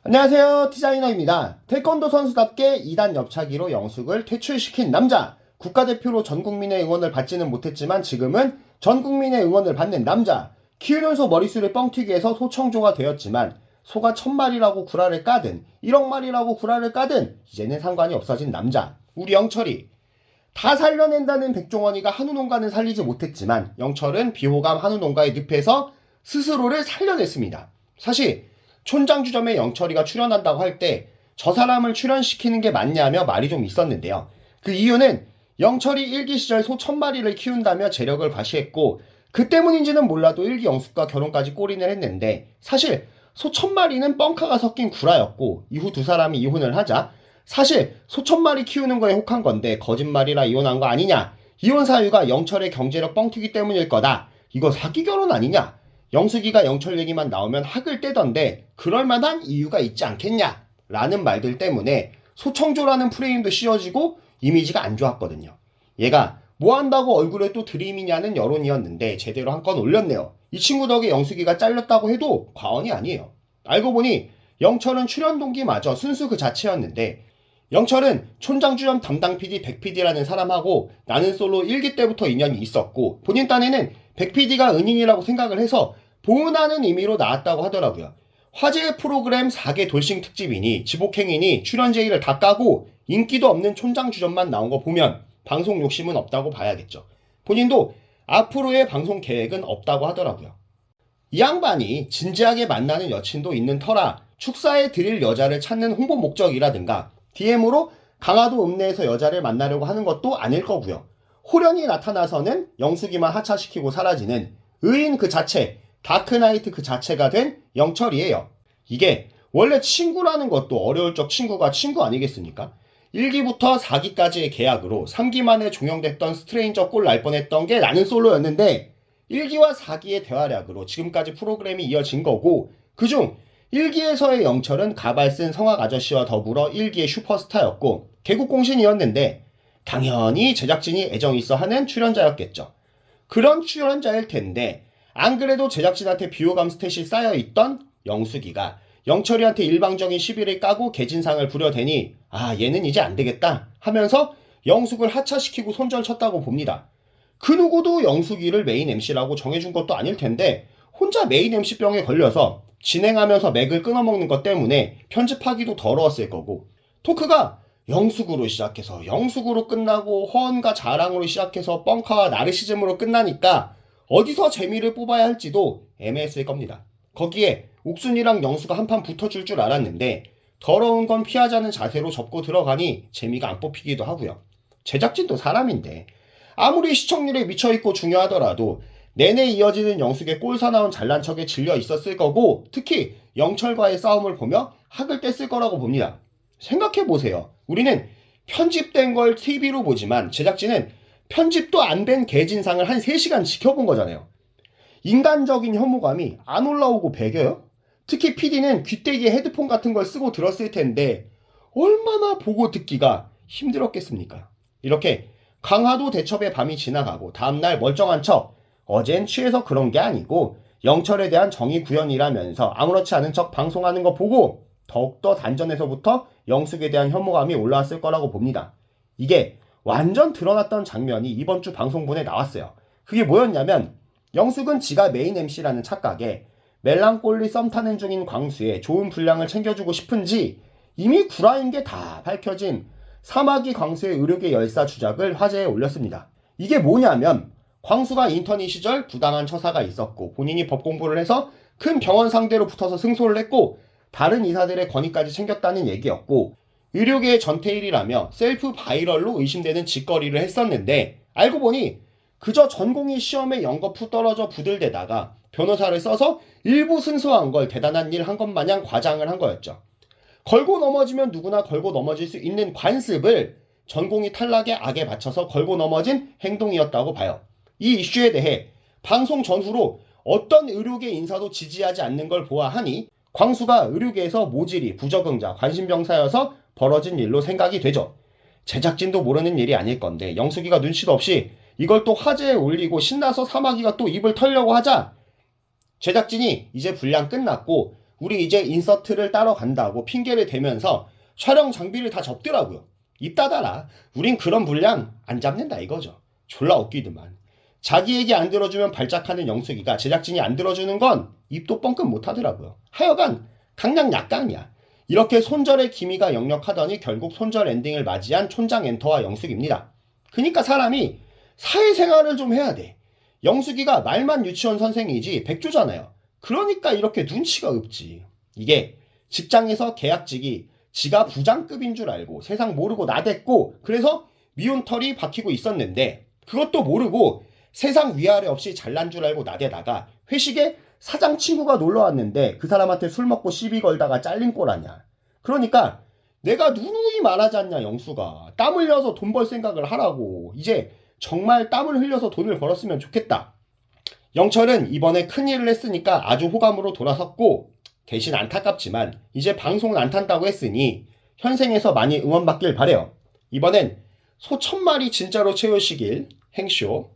안녕하세요, 디자이너입니다. 태권도 선수답게 2단 옆차기로 영숙을 퇴출시킨 남자, 국가대표로 전 국민의 응원을 받지는 못했지만 지금은 전 국민의 응원을 받는 남자, 키우는 소 머릿수를 뻥튀기 해서 소청조가 되었지만 소가 1000마리라고 구라를 까든 1억 마리라고 구라를 까든 이제는 상관이 없어진 남자, 우리 영철이. 다 살려낸다는 백종원이가 한우농가는 살리지 못했지만 영철은 비호감 한우농가의 늪에서 스스로를 살려냈습니다. 사실 촌장주점에 영철이가 출연한다고 할 때 저 사람을 출연시키는 게 맞냐며 말이 좀 있었는데요. 그 이유는 영철이 일기 시절 소 1000마리를 키운다며 재력을 과시했고 그 때문인지는 몰라도 일기 영숙과 결혼까지 골인을 했는데 사실 소 1000마리는 뻥카가 섞인 구라였고 이후 두 사람이 이혼을 하자 사실 소 1000마리 키우는 거에 혹한 건데 거짓말이라 이혼한 거 아니냐, 이혼 사유가 영철의 경제력 뻥튀기 때문일 거다, 이거 사기 결혼 아니냐, 영숙이가 영철 얘기만 나오면 학을 떼던데 그럴만한 이유가 있지 않겠냐 라는 말들 때문에 소청조라는 프레임도 씌워지고 이미지가 안 좋았거든요. 얘가 뭐 한다고 얼굴에 또 드림이냐는 여론이었는데 제대로 한 건 올렸네요. 이 친구 덕에 영숙이가 잘렸다고 해도 과언이 아니에요. 알고 보니 영철은 출연 동기마저 순수 그 자체였는데 영철은 촌장주점 담당 PD 백 PD라는 사람하고 나는 솔로 1기 때부터 인연이 있었고 본인 딴에는 백 PD가 은인이라고 생각을 해서 보은하는 의미로 나왔다고 하더라고요. 화제의 프로그램 4개 돌싱 특집이니 지복행이니 출연 제의를 다 까고 인기도 없는 촌장주점만 나온 거 보면 방송 욕심은 없다고 봐야겠죠. 본인도 앞으로의 방송 계획은 없다고 하더라고요. 이 양반이 진지하게 만나는 여친도 있는 터라 축사에 드릴 여자를 찾는 홍보 목적이라든가 DM으로 강화도 읍내에서 여자를 만나려고 하는 것도 아닐 거고요. 호련히 나타나서는 영숙이만 하차시키고 사라지는 의인 그 자체, 다크나이트 그 자체가 된 영철이에요. 이게 원래 친구라는 것도 어려울 적 친구가 친구 아니겠습니까? 1기부터 4기까지의 계약으로 3기 만에 종영됐던 스트레인저 꼴 날 뻔했던 게 나는 솔로였는데 1기와 4기의 대활약으로 지금까지 프로그램이 이어진 거고 그중 1기에서의 영철은 가발 쓴 성악 아저씨와 더불어 1기의 슈퍼스타였고 개국공신이었는데 당연히 제작진이 애정 있어 하는 출연자였겠죠. 그런 출연자일 텐데 안 그래도 제작진한테 비호감 스탯이 쌓여있던 영숙이가 영철이한테 일방적인 시비를 까고 개진상을 부려대니 얘는 이제 안 되겠다 하면서 영숙을 하차시키고 손절쳤다고 봅니다. 그 누구도 영숙이를 메인 MC라고 정해준 것도 아닐 텐데 혼자 메인 MC병에 걸려서 진행하면서 맥을 끊어먹는 것 때문에 편집하기도 더러웠을 거고 토크가 영숙으로 시작해서 영숙으로 끝나고 허언과 자랑으로 시작해서 뻥카와 나르시즘으로 끝나니까 어디서 재미를 뽑아야 할지도 애매했을 겁니다. 거기에 옥순이랑 영수가 한판 붙어줄 줄 알았는데 더러운 건 피하자는 자세로 접고 들어가니 재미가 안 뽑히기도 하고요. 제작진도 사람인데 아무리 시청률에 미쳐있고 중요하더라도 내내 이어지는 영숙의 꼴사나운 잘난 척에 질려 있었을 거고 특히 영철과의 싸움을 보며 학을 뗐을 거라고 봅니다. 생각해보세요. 우리는 편집된 걸 TV로 보지만 제작진은 편집도 안 된 개진상을 한 3시간 지켜본 거잖아요. 인간적인 혐오감이 안 올라오고 배겨요? 특히 PD는 귀때기에 헤드폰 같은 걸 쓰고 들었을 텐데 얼마나 보고 듣기가 힘들었겠습니까? 이렇게 강화도 대첩의 밤이 지나가고 다음날 멀쩡한 척 어젠 취해서 그런 게 아니고 영철에 대한 정의 구현이라면서 아무렇지 않은 척 방송하는 거 보고 더욱더 단전에서부터 영숙에 대한 혐오감이 올라왔을 거라고 봅니다. 이게 완전 드러났던 장면이 이번 주 방송분에 나왔어요. 그게 뭐였냐면 영숙은 지가 메인 MC라는 착각에 멜랑꼴리 썸 타는 중인 광수에 좋은 분량을 챙겨주고 싶은지 이미 구라인 게 다 밝혀진 사마귀 광수의 의료계 열사 주작을 화제에 올렸습니다. 이게 뭐냐면 광수가 인턴이 시절 부당한 처사가 있었고 본인이 법 공부를 해서 큰 병원 상대로 붙어서 승소를 했고 다른 의사들의 권위까지 챙겼다는 얘기였고 의료계의 전태일이라며 셀프 바이럴로 의심되는 짓거리를 했었는데 알고 보니 그저 전공의 시험에 연거푸 떨어져 부들대다가 변호사를 써서 일부 승소한 걸 대단한 일 한 것 마냥 과장을 한 거였죠. 걸고 넘어지면 누구나 걸고 넘어질 수 있는 관습을 전공의 탈락의 악에 바쳐서 걸고 넘어진 행동이었다고 봐요. 이 이슈에 대해 방송 전후로 어떤 의료계 인사도 지지하지 않는 걸 보아하니 광수가 의료계에서 모질이 부적응자 관심병사여서 벌어진 일로 생각이 되죠. 제작진도 모르는 일이 아닐 건데 영숙이가 눈치도 없이 이걸 또 화제에 올리고 신나서 사마귀가 또 입을 털려고 하자 제작진이 이제 분량 끝났고 우리 이제 인서트를 따러 간다고 핑계를 대면서 촬영 장비를 다 접더라고요. 입 닫아라. 우린 그런 분량 안 잡는다 이거죠. 졸라 웃기더만. 자기 얘기 안 들어주면 발작하는 영숙이가 제작진이 안 들어주는 건 입도 뻥끗 못하더라고요. 하여간 강약 약강이야. 이렇게 손절의 기미가 역력하더니 결국 손절 엔딩을 맞이한 촌장 엔터와 영숙입니다. 그니까 사람이 사회생활을 좀 해야 돼. 영숙이가 말만 유치원 선생이지 백조잖아요. 그러니까 이렇게 눈치가 없지. 이게 직장에서 계약직이 지가 부장급인 줄 알고 세상 모르고 나댔고 그래서 미운 털이 박히고 있었는데 그것도 모르고 세상 위아래 없이 잘난 줄 알고 나대다가 회식에 사장 친구가 놀러 왔는데 그 사람한테 술 먹고 시비 걸다가 잘린 꼴 아냐. 그러니까 내가 누누이 말하지 않냐 영수가. 땀 흘려서 돈 벌 생각을 하라고. 이제 정말 땀을 흘려서 돈을 벌었으면 좋겠다. 영철은 이번에 큰일을 했으니까 아주 호감으로 돌아섰고 대신 안타깝지만 이제 방송은 안 탄다고 했으니 현생에서 많이 응원받길 바래요. 이번엔 소 1000마리 진짜로 채우시길 행쇼.